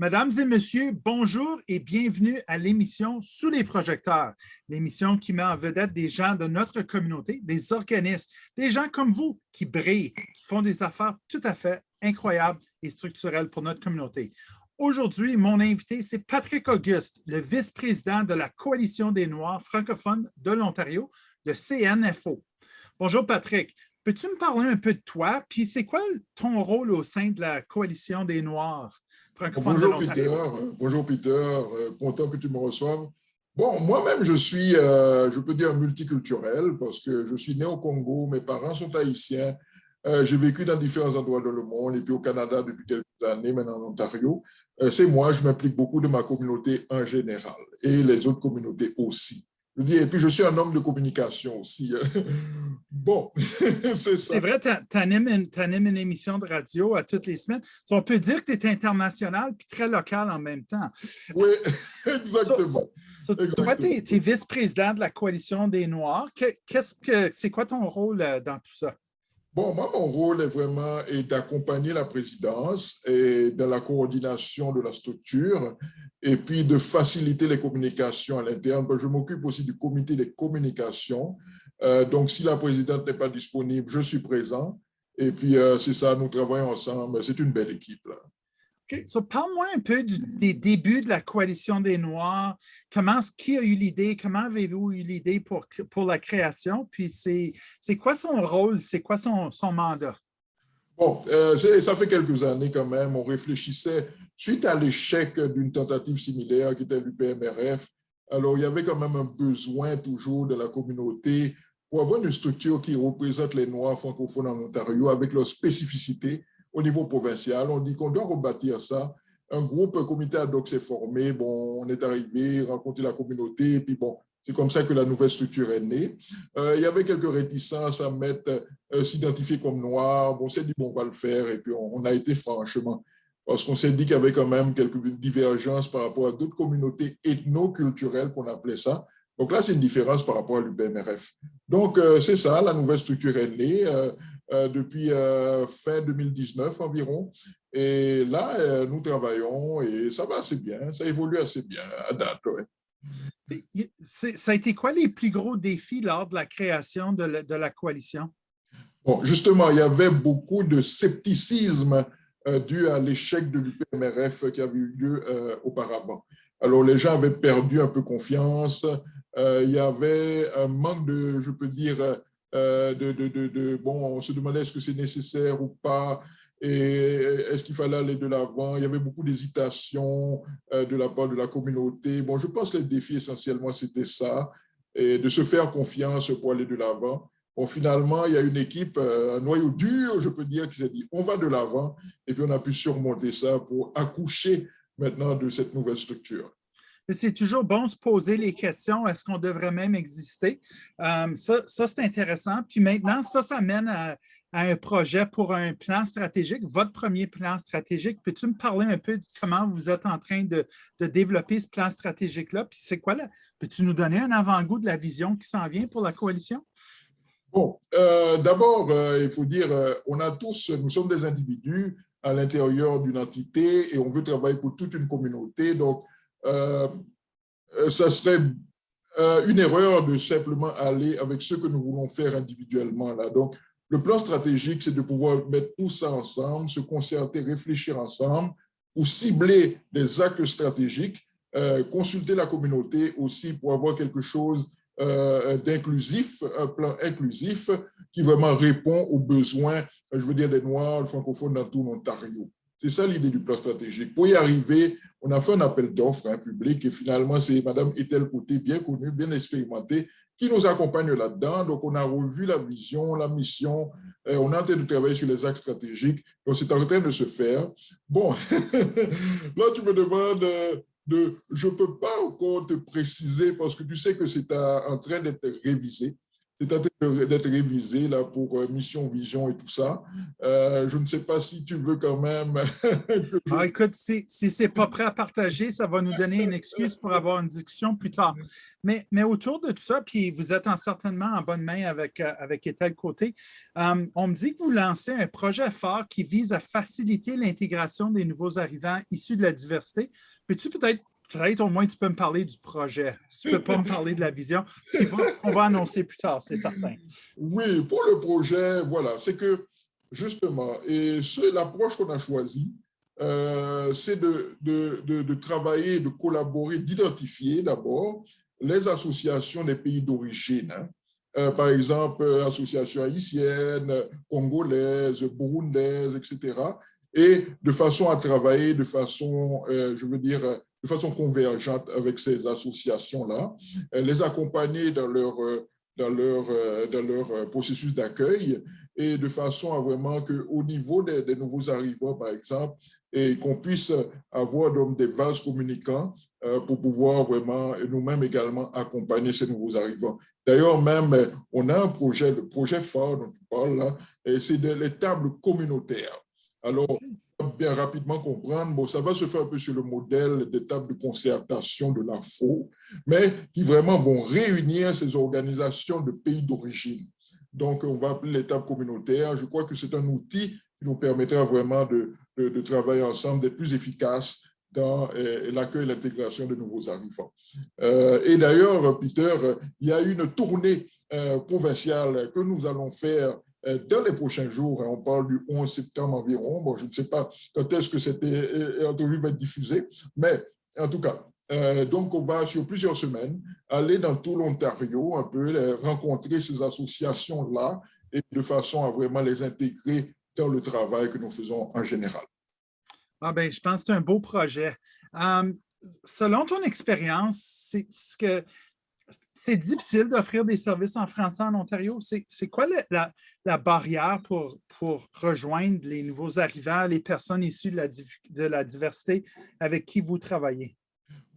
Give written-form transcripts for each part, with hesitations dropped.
Mesdames et messieurs, bonjour et bienvenue à l'émission Sous les projecteurs, l'émission qui met en vedette des gens de notre communauté, des organismes, des gens comme vous qui brillent, qui font des affaires tout à fait incroyables et structurelles pour notre communauté. Aujourd'hui, mon invité, c'est Patrick Auguste, le vice-président de la Coalition des Noirs francophones de l'Ontario, le CNFO. Bonjour Patrick, peux-tu me parler un peu de toi, puis c'est quoi ton rôle au sein de la Coalition des Noirs? Bonjour Peter, content que tu me reçoives. Bon, moi-même, je suis, je peux dire, multiculturel parce que je suis né au Congo, mes parents sont haïtiens, j'ai vécu dans différents endroits dans le monde et puis au Canada depuis quelques années, maintenant en Ontario. C'est moi, je m'implique beaucoup de ma communauté en général et les autres communautés aussi. Et puis, je suis un homme de communication aussi. Bon, c'est ça. C'est vrai, tu animes une émission de radio à toutes les semaines. On peut dire que tu es international puis très local en même temps. Oui, exactement. Toi, tu es vice-président de la Coalition des Noirs. C'est quoi ton rôle dans tout ça? Bon, moi, mon rôle est vraiment d'accompagner la présidence et dans la coordination de la structure et puis de faciliter les communications à l'interne. Je m'occupe aussi du comité des communications. Donc, si la présidente n'est pas disponible, je suis présent. Et puis, c'est ça, nous travaillons ensemble. C'est une belle équipe, là. OK. Parle-moi un peu des débuts de la Coalition des Noirs. Qui a eu l'idée? Comment avez-vous eu l'idée pour la création? Puis, c'est quoi son rôle? C'est quoi son mandat? Bon, ça fait quelques années quand même. On réfléchissait, suite à l'échec d'une tentative similaire qui était l'UPMRF, alors il y avait quand même un besoin toujours de la communauté pour avoir une structure qui représente les Noirs francophones en Ontario avec leurs spécificités au niveau provincial. On dit qu'on doit rebâtir ça. Un groupe, comité ad hoc s'est formé. Bon, on est arrivé, rencontrer la communauté, et puis bon, c'est comme ça que la nouvelle structure est née. Il y avait quelques réticences à s'identifier comme noir. Bon, on s'est dit, bon, on va le faire, et puis on a été franchement, parce qu'on s'est dit qu'il y avait quand même quelques divergences par rapport à d'autres communautés ethno-culturelles qu'on appelait ça. Donc là, c'est une différence par rapport à l'UPMRF. Donc, c'est ça, la nouvelle structure est née depuis fin 2019 environ. Et là, nous travaillons et ça va assez bien, ça évolue assez bien à date. Ouais. Ça a été quoi les plus gros défis lors de la création de la coalition? Bon, justement, il y avait beaucoup de scepticisme dû à l'échec de l'UPMRF qui avait eu lieu auparavant. Alors, les gens avaient perdu un peu confiance. Il y avait un manque de, je peux dire, bon, on se demandait est-ce que c'est nécessaire ou pas, et est-ce qu'il fallait aller de l'avant. Il y avait beaucoup d'hésitation de la part de la communauté. Bon, je pense que les défis essentiellement, c'était ça, et de se faire confiance pour aller de l'avant. Bon, finalement, il y a une équipe, un noyau dur, je peux dire, qui s'est dit on va de l'avant, et puis on a pu surmonter ça pour accoucher maintenant de cette nouvelle structure. C'est toujours bon de se poser les questions, est-ce qu'on devrait même exister? Ça c'est intéressant. Puis maintenant, ça mène à un projet pour un plan stratégique, votre premier plan stratégique. Peux-tu me parler un peu de comment vous êtes en train de développer ce plan stratégique-là? Puis c'est quoi là? Peux-tu nous donner un avant-goût de la vision qui s'en vient pour la coalition? Bon, d'abord, il faut dire, nous sommes des individus à l'intérieur d'une entité et on veut travailler pour toute une communauté. Donc, ça serait une erreur de simplement aller avec ce que nous voulons faire individuellement là. Donc, le plan stratégique, c'est de pouvoir mettre tout ça ensemble, se concerter, réfléchir ensemble pour cibler des actes stratégiques, consulter la communauté aussi pour avoir quelque chose d'inclusif, un plan inclusif qui vraiment répond aux besoins, je veux dire, des Noirs, francophones dans tout l'Ontario. C'est ça l'idée du plan stratégique. Pour y arriver, on a fait un appel d'offres public et finalement, c'est Mme Ethel Côté, bien connue, bien expérimentée, qui nous accompagne là-dedans. Donc, on a revu la vision, la mission, on est en train de travailler sur les axes stratégiques. Donc, c'est en train de se faire. Bon, là, tu me demandes je ne peux pas encore te préciser parce que tu sais que c'est en train d'être révisé. c'est en train d'être révisé là, pour mission, vision et tout ça. Je ne sais pas si tu veux quand même que je... Ah, écoute, si ce n'est pas prêt à partager, ça va nous donner une excuse pour avoir une discussion plus tard. Mais autour de tout ça, puis vous êtes certainement en bonne main avec Ethel Côté, on me dit que vous lancez un projet fort qui vise à faciliter l'intégration des nouveaux arrivants issus de la diversité. Peux-tu peut-être au moins tu peux me parler du projet. Tu ne peux pas me parler de la vision qu'on va annoncer plus tard, c'est certain. Oui, pour le projet, voilà, c'est que justement, et l'approche qu'on a choisie, c'est de travailler, de collaborer, d'identifier d'abord les associations des pays d'origine. Hein. Par exemple, associations haïtiennes, congolaises, burundaises, etc. Et de façon à travailler de façon, je veux dire, de façon convergente avec ces associations-là, les accompagner dans leur processus d'accueil et de façon à vraiment qu'au niveau des nouveaux arrivants, par exemple, et qu'on puisse avoir donc des vases communicants pour pouvoir vraiment nous-mêmes également accompagner ces nouveaux arrivants. D'ailleurs, même, on a un projet, le projet phare dont tu parles là, et c'est les tables communautaires. Alors, bien rapidement comprendre, bon, ça va se faire un peu sur le modèle des tables de concertation de l'AFO, mais qui vraiment vont réunir ces organisations de pays d'origine. Donc, on va appeler les tables communautaires. Je crois que c'est un outil qui nous permettra vraiment de travailler ensemble, d'être plus efficaces dans l'accueil et l'intégration de nouveaux arrivants. Et d'ailleurs, Peter, il y a une tournée provinciale que nous allons faire dans les prochains jours. On parle du 11 septembre environ. Bon, je ne sais pas quand est-ce que cette entrevue va être diffusée, mais en tout cas, donc on va sur plusieurs semaines aller dans tout l'Ontario, un peu rencontrer ces associations-là et de façon à vraiment les intégrer dans le travail que nous faisons en général. Ah ben, je pense que c'est un beau projet. Selon ton expérience, c'est difficile d'offrir des services en français en Ontario. C'est quoi la barrière pour rejoindre les nouveaux arrivants, les personnes issues de la diversité avec qui vous travaillez?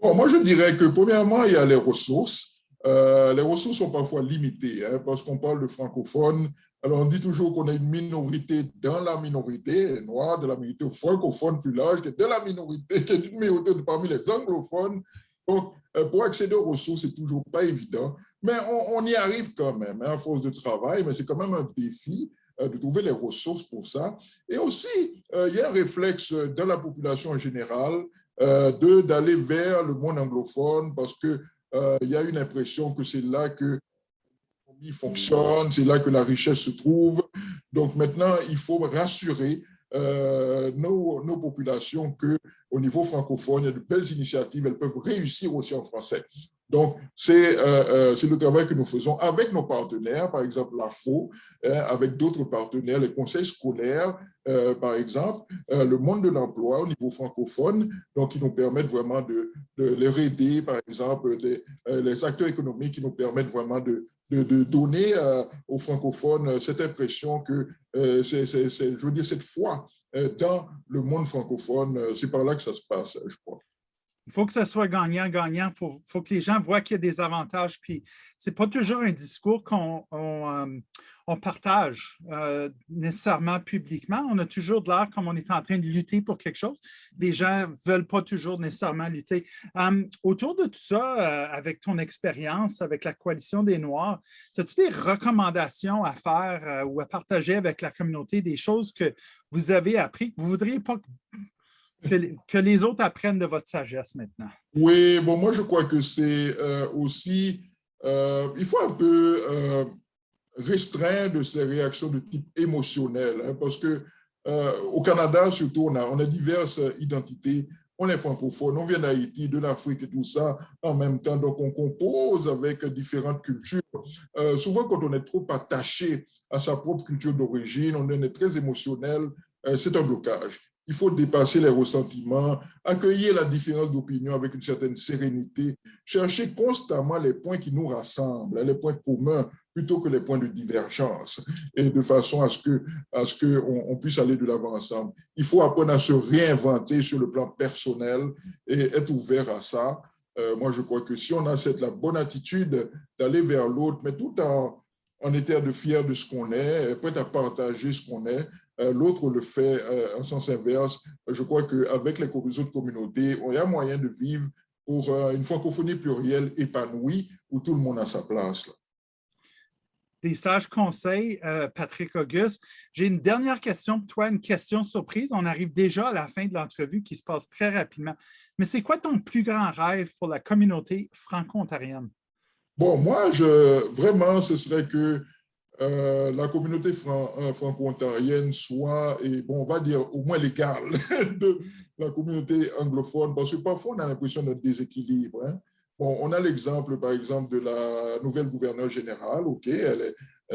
Bon, moi, je dirais que premièrement, il y a les ressources. Les ressources sont parfois limitées hein, parce qu'on parle de francophones. Alors, on dit toujours qu'on a une minorité dans la minorité noire, de la minorité francophone plus large, que de la minorité, qui est une minorité parmi les anglophones. Donc, pour accéder aux ressources, c'est toujours pas évident, mais on y arrive quand même, hein, à force de travail, mais c'est quand même un défi de trouver les ressources pour ça. Et aussi, il y a un réflexe dans la population en général d'aller vers le monde anglophone parce qu'il y a une impression que c'est là que l'économie fonctionne, c'est là que la richesse se trouve. Donc maintenant, il faut rassurer nos populations qu'au niveau francophone, il y a de belles initiatives, elles peuvent réussir aussi en français. Donc, c'est le travail que nous faisons avec nos partenaires, par exemple l'AFO, avec d'autres partenaires, les conseils scolaires, par exemple, le monde de l'emploi au niveau francophone, donc qui nous permettent vraiment de les aider, par exemple, les acteurs économiques qui nous permettent vraiment de donner aux francophones cette impression que, je veux dire, cette foi dans le monde francophone, c'est par là que ça se passe, je crois. Il faut que ça soit gagnant-gagnant. Il faut que les gens voient qu'il y a des avantages. Puis, ce n'est pas toujours un discours qu'on partage nécessairement publiquement. On a toujours de l'air comme on est en train de lutter pour quelque chose. Les gens ne veulent pas toujours nécessairement lutter. Autour de tout ça, avec ton expérience, avec la Coalition des Noirs, as-tu des recommandations à faire ou à partager avec la communauté, des choses que vous avez appris, que vous ne voudriez pas que les autres apprennent de votre sagesse maintenant? Oui, bon, moi, je crois que c'est aussi, il faut un peu restreindre ces réactions de type émotionnel, hein, parce que au Canada, surtout, on a diverses identités. On est francophone, on vient d'Haïti, de l'Afrique et tout ça en même temps. Donc, on compose avec différentes cultures. Souvent, quand on est trop attaché à sa propre culture d'origine, on est très émotionnel, c'est un blocage. Il faut dépasser les ressentiments, accueillir la différence d'opinion avec une certaine sérénité, chercher constamment les points qui nous rassemblent, les points communs, plutôt que les points de divergence, et de façon à ce qu'on puisse aller de l'avant ensemble. Il faut apprendre à se réinventer sur le plan personnel et être ouvert à ça. Moi, je crois que si on a la bonne attitude d'aller vers l'autre, mais tout en on est fier de ce qu'on est, prêt à partager ce qu'on est. L'autre le fait en sens inverse. Je crois qu'avec les autres communautés, il y a moyen de vivre pour une francophonie plurielle épanouie où tout le monde a sa place, là. Des sages conseils, Patrick Auguste. J'ai une dernière question pour toi, une question surprise. On arrive déjà à la fin de l'entrevue qui se passe très rapidement. Mais c'est quoi ton plus grand rêve pour la communauté franco-ontarienne? Bon, moi, vraiment, ce serait que la communauté franco-ontarienne soit, et bon, on va dire au moins l'égale de la communauté anglophone, parce que parfois on a l'impression d'un déséquilibre, hein. Bon, on a l'exemple, par exemple, de la nouvelle gouverneure générale, OK,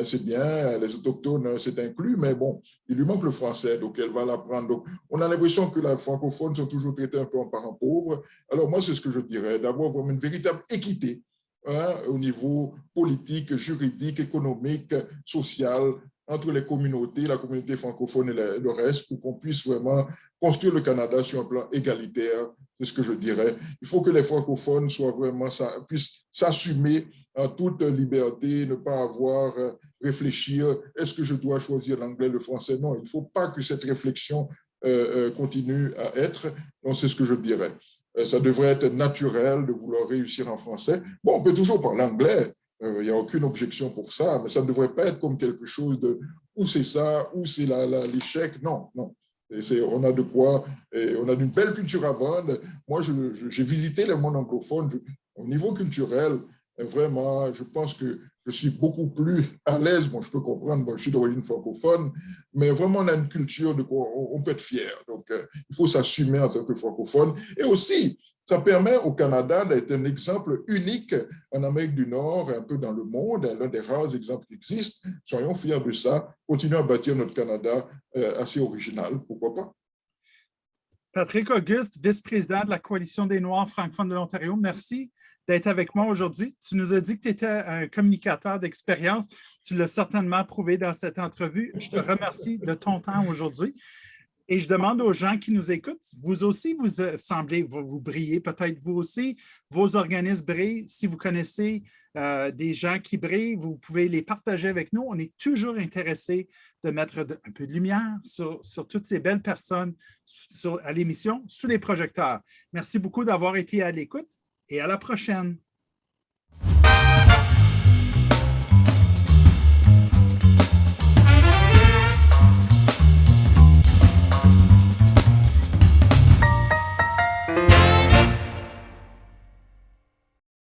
c'est bien, les autochtones, c'est inclus, mais bon, il lui manque le français, donc elle va l'apprendre. Donc, on a l'impression que les francophones sont toujours traités un peu en parents pauvres. Alors, moi, c'est ce que je dirais, d'avoir vraiment une véritable équité, hein, au niveau politique, juridique, économique, social, entre les communautés, la communauté francophone et le reste, pour qu'on puisse vraiment construire le Canada sur un plan égalitaire, c'est ce que je dirais. Il faut que les francophones soient vraiment, puissent s'assumer en toute liberté, ne pas avoir réfléchir, est-ce que je dois choisir l'anglais, le français? Non, il ne faut pas que cette réflexion continue à être. Donc, c'est ce que je dirais. Ça devrait être naturel de vouloir réussir en français. Bon, on peut toujours parler anglais, il n'y a aucune objection pour ça, mais ça ne devrait pas être comme quelque chose de ou c'est ça, ou c'est l'échec. Non, non. On a de quoi, on a une belle culture à vendre. Moi, j'ai visité le monde anglophone. Au niveau culturel, vraiment, je pense que je suis beaucoup plus à l'aise. Bon, je peux comprendre, moi, je suis d'origine francophone, mais vraiment, on a une culture de quoi on peut être fier. Donc, il faut s'assumer en tant que francophone. Et aussi, ça permet au Canada d'être un exemple unique en Amérique du Nord et un peu dans le monde, l'un des rares exemples qui existent. Soyons fiers de ça. Continuons à bâtir notre Canada assez original. Pourquoi pas? Patrick Auguste, vice-président de la Coalition des Noirs francophones de l'Ontario, merci d'être avec moi aujourd'hui. Tu nous as dit que tu étais un communicateur d'expérience. Tu l'as certainement prouvé dans cette entrevue. Je te remercie de ton temps aujourd'hui. Et je demande aux gens qui nous écoutent, vous aussi, vous semblez, vous brillez, peut-être vous aussi, vos organismes brillent. Si vous connaissez des gens qui brillent, vous pouvez les partager avec nous. On est toujours intéressés de mettre un peu de lumière sur toutes ces belles personnes à l'émission Sous les projecteurs. Merci beaucoup d'avoir été à l'écoute et à la prochaine.